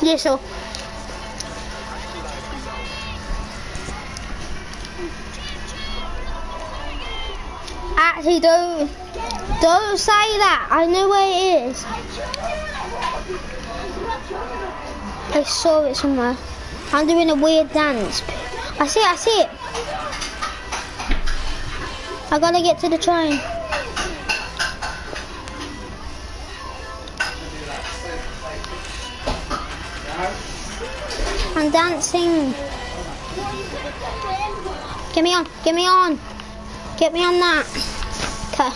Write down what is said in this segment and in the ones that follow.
Yeah, sure. Actually, don't say that. I know where it is. I saw it somewhere. I'm doing a weird dance. I see it. I gotta get to the train. I'm dancing. Get me on. Get me on that. Okay.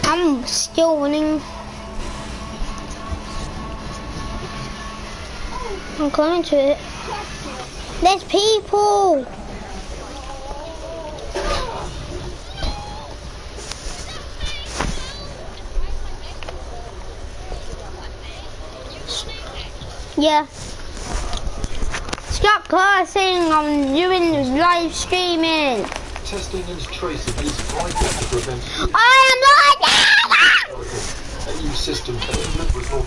I'm still running. I'm coming to it. There's people. Yeah. Stop cursing. I'm doing live streaming. Testing and tracing is vital to prevent. I am like a new system.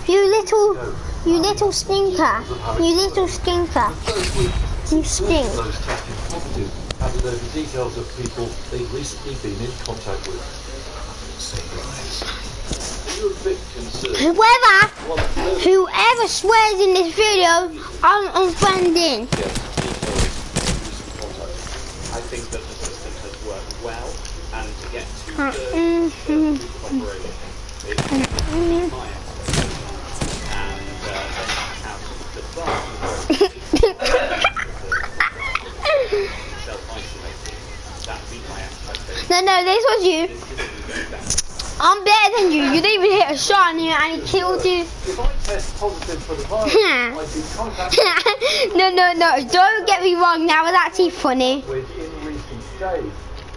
You little stinker. You little stinker. You stink. Those testing positive handed over details of people they've recently been in contact with. You're a bit concerned. Whoever swears in this video, I'm unfriending. I think that the system has worked well, and to get to the operation, it's my expectation, and then have the vast self-isolating. That'd be my expectation. No, this was you. I'm better than you. You didn't even hit a shot on you and he killed you. If I test positive for the virus, I'd be contacted. No. Don't get me wrong. That was actually funny. With in recent days,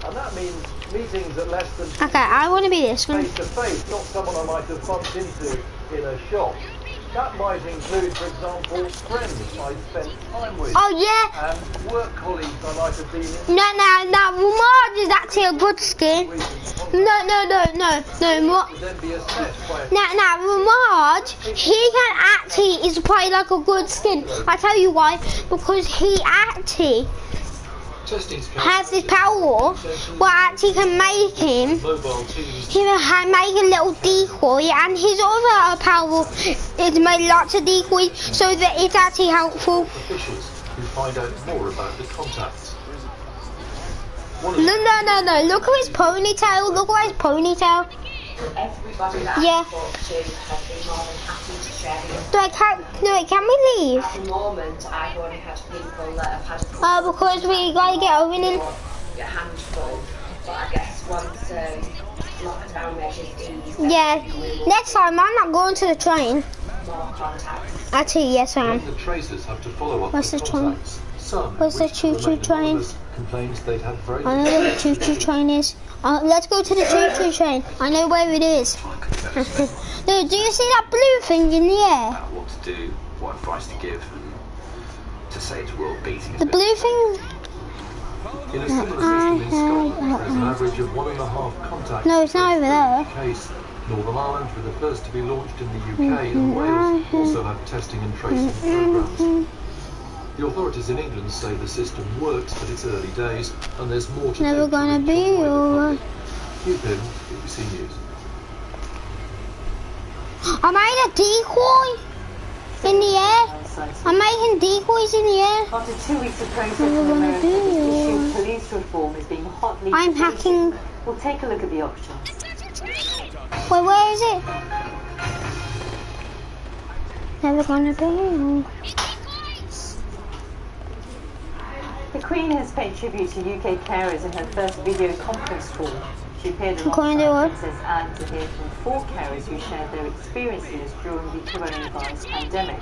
and that means meetings at less than Okay, I want to be this one. face to face, not someone I might have bumped into in a shop. That might include, for example, friends I spent time with. Oh yeah. And work colleagues I might have been in. No. Ramaj is actually a good skin. No. Then be assessed by a Now, Ramaj, he can actually is probably like a good skin. I tell you why, because he actually has this power where actually can make him. He can make a little decoy, and his other power is make lots of decoys, so that it's actually helpful. Officials who find out more about the contacts. No. Look at his ponytail. Look at his ponytail. Everybody that Yeah. I talk to has been more than happy to share the Can we leave? At the moment, I've only had people that have had a couple Oh, because we gotta get opening. a handful, but I guess once lockdown measures ease, Yeah. Next time, I'm not going to the train. more contacts. Actually, yes, I am. The tracers have to follow up What's the the train? contacts. Some, What's the which choo-choo remain train? anonymous, complains they'd had very I know where the choo-choo train is. Let's go to the choo-choo train. I know where it is. No, do you see that blue thing in the air? What to do, what advice to give, and to say it's world beating. The blue thing? In a similar system in Scotland, there's an average of 1.5 contacts. No, it's not over there. Case. Northern Ireland were the first to be launched in the UK, and Wales also have testing and tracing programs. The authorities in England say the system works, but it's early days, and there's more to Never do gonna to reach be a wider alright. public. Keep in BBC News. I made a decoy in the air. I'm making decoys in the air. After 2 weeks of protest Never in gonna America, be this issue alright. of police reform is being hotly I'm debated. hacking. We'll take a look at the options. Wait, where is it? Never gonna be. The Queen has paid tribute to UK carers in her first video conference call. She appeared Going to alongside do Princess Anne to hear from 4 carers who shared their experiences during the coronavirus pandemic.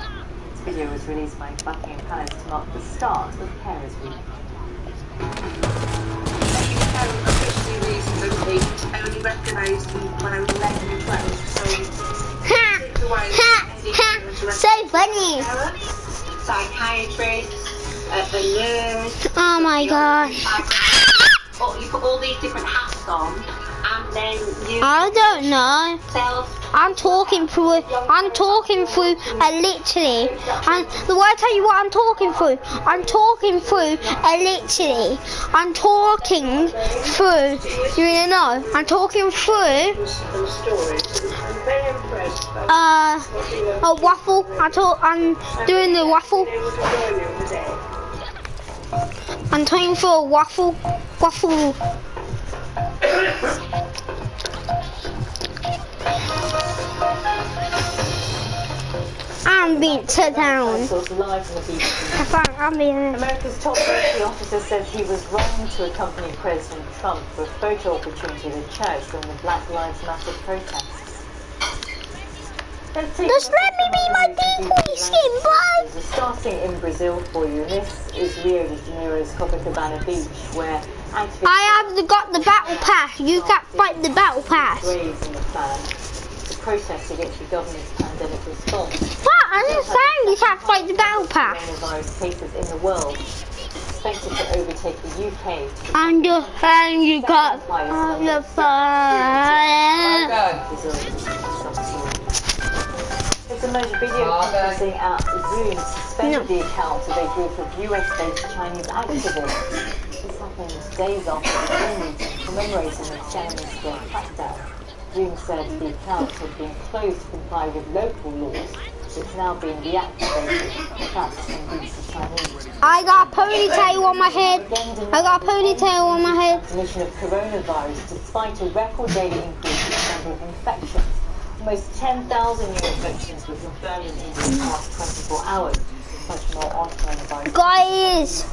This video was released by Buckingham Palace to mark the start of Carers Week. Officially recently only recognised when I was 11 and 12, so So funny. psychiatrist, a nurse. Oh my gosh. You put all these different hats on, and then you I don't know. self. I'm talking through literally. And the way I tell you what I'm talking through literally. I'm talking through, you wanna know? I'm talking through a waffle. I'm doing the waffle. I'm talking through a waffle. I'm being set down. I'm being. America's top military officer says he was wrong to accompany President Trump for a photo opportunity at a church during the Black Lives Matter protests. Just let me be my decoy skin, bro. Starting in Brazil for you, this is Rio de Janeiro's Copacabana Beach, where activists I have got the battle pass. You can't fight the battle pass. raised in the plan to protest against the government's pandemic response. What? I'm just saying you can't fight the battle pass. Coronavirus cases in the world expected to overtake the UK. I'm just saying you got on the fire. It's a major video conferencing app Zoom suspended the account of a group of US-based Chinese activists. This happened days after the Zoom meeting commemorating the Tiananmen Square crackdown. Zoom said the account had been closed to comply with local laws. It's now being reactivated. The practicing groups of Chinese. I got a ponytail on my head. Transmission of coronavirus despite a record daily increase in the number of infections. Almost 10,000 new infections were confirmed in India in the past 24 hours. Much more on coronavirus. Guys.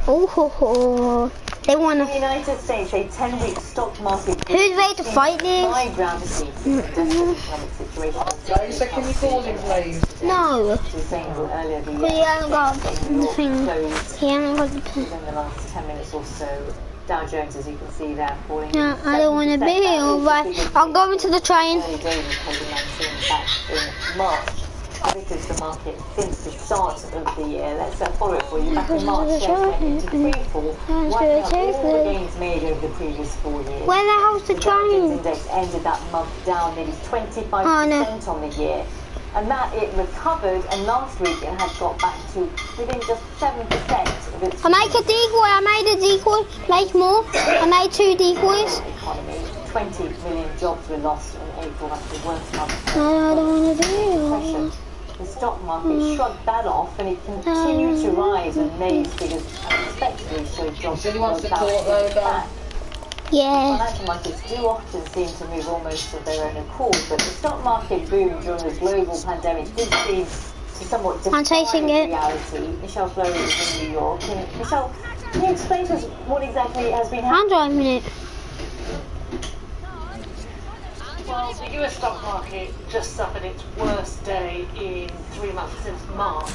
Oh, they In wanna. the United States, a 10-week stock market. Who's ready to fight this? 5 round of seats in a desperate economic situation. Lisa, can you call him, please? No. She was saying earlier the He hasn't got the thing. closed He hasn't got the thing. within the last 10 minutes or so. Dow Jones, as you can see there, falling. No, I don't want to be here, but I'm going to the train. Early days of COVID-19 back in March. This is the market since the start of the year. Let's follow it for you. Back in March, shares went into freefall, wiping out all the gains made over the previous 4 years. Where the hell's the The Dow Jones train? Index ended that month down nearly 25% on the year. And that it recovered, and last week it had got back to within just 7% of its I made a decoy. I made a decoy. Make more. I made 2 decoys. economy. 20 million jobs were lost in April. That's the worst month. No, I don't want to Depression. do it. The stock market shrugged that off, and it continued to rise, and May's figures unexpectedly showed jobs Said he wants to about talk though, back. Yeah. Financial markets do often seem to move almost of their own accord, but the stock market boom during the global pandemic did seem to somewhat defy I'm tasting it. reality. Michelle Fleury is in New York. And Michelle, can you explain to us what exactly has been I'm happening? driving it. Well, the US stock market just suffered its worst day in 3 months since March.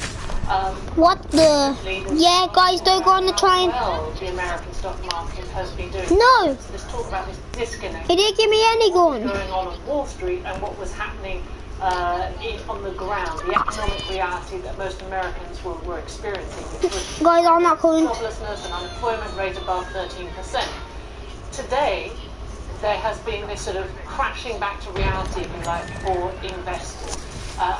What the? Yeah, guys, don't go on the train. Well, the American stock market has been doing. No. Let's talk about this disconnect He didn't give me any gun. going on at Wall Street and what was happening on the ground, the economic reality that most Americans were experiencing, which was Guys, I'm not coming. joblessness and unemployment rate above 13%. Today, there has been this sort of crashing back to reality, if you like, for investors.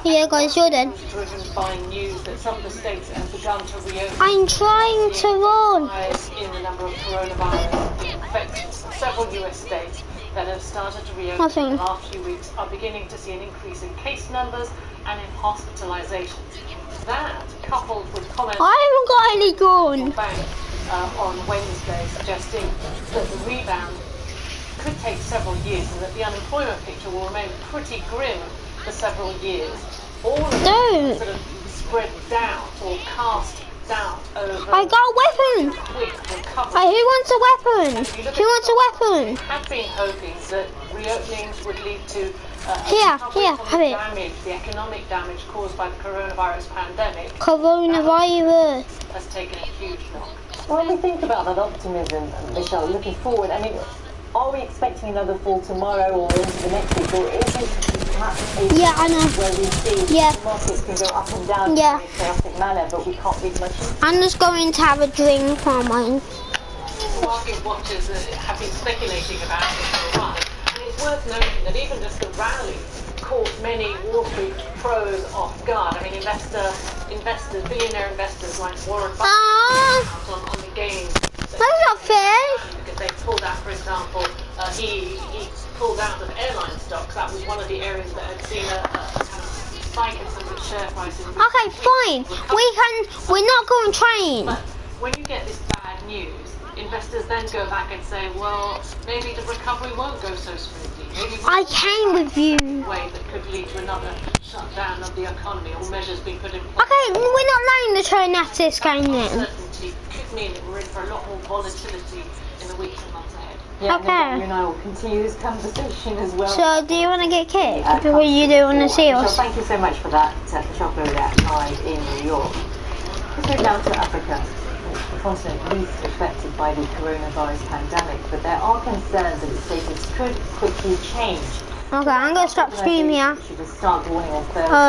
Yeah, guys, you're dead. Driven by news that some of the states have begun to reopen. I'm trying to run. Rise in the number of coronavirus infections. Several US states that have started to reopen Nothing. in the last few weeks are beginning to see an increase in case numbers and in hospitalizations. That, coupled with comments I haven't got any gun. bank on Wednesday suggesting that the rebound could take several years and that the unemployment picture will remain pretty grim for several years. All of Don't. this sort of spread doubt or cast doubt over I got a weapon. quick recovery. Who wants a weapon? Who wants a weapon? Had been hoping that reopenings would lead to Here, recovery here, from have the it. damage, the economic damage caused by the coronavirus pandemic Coronavirus. has taken a huge knock. When we think about that optimism, Michelle, looking forward, I mean, are we expecting another fall tomorrow or into the next week, or is it perhaps a Yeah, I know. where we see Yeah. the markets can go up and down Yeah. in a chaotic manner, but we can't read much into it? I'm just going to have a drink for mine. Market watchers have been speculating about this for a while, and it's worth noting that even just the rally caught many Wall Street pros off guard. I mean, investors, billionaire investors like Warren Buffett on the gains. That's not fair. Because they pulled out, for example, he pulled out of airline stocks. That was one of the areas that had seen a kind of spike in some of its share prices. Okay, fine. We're not going train. But when you get this bad news, investors then go back and say, well, maybe the recovery won't go so smoothly. Maybe I came with you. way that could lead to another shutdown of the economy or measures being put in place. Okay, we're not letting the train at this game then. Uncertainty could mean that we're in for a lot more volatility in the weeks and months ahead. Yeah, Okay. you and I will continue this conversation as well. So, do you want to get kicked? Or you do want to see Michelle, us? thank you so much for that, Michelle Bodat, live in New York. Let's go down to Africa, the continent least affected by the coronavirus pandemic, but there are concerns that its status could quickly change. Okay, I'm going to stop screaming here. Should just start warning on Thursday.